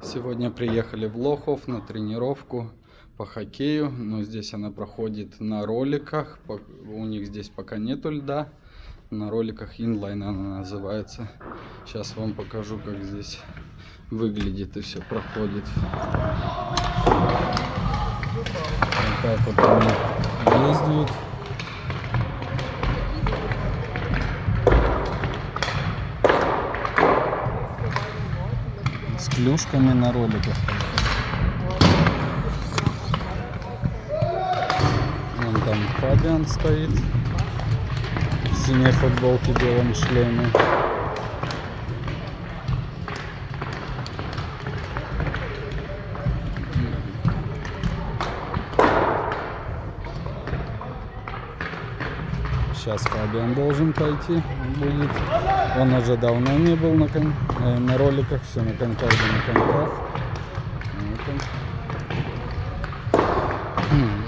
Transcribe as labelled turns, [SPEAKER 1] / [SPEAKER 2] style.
[SPEAKER 1] Сегодня приехали в Лохов на тренировку по хоккею, но здесь она проходит на роликах. У них здесь пока нету льда. На роликах инлайн она называется. Сейчас вам покажу, как здесь выглядит и все проходит. Вот так вот они ездят. С клюшками на роликах. Вон там Фабиан стоит в синей футболке, белом шлеме. Сейчас Фабиан должен пойти будет. Он уже давно не был на роликах, все на коньках да на коньках. Вот он.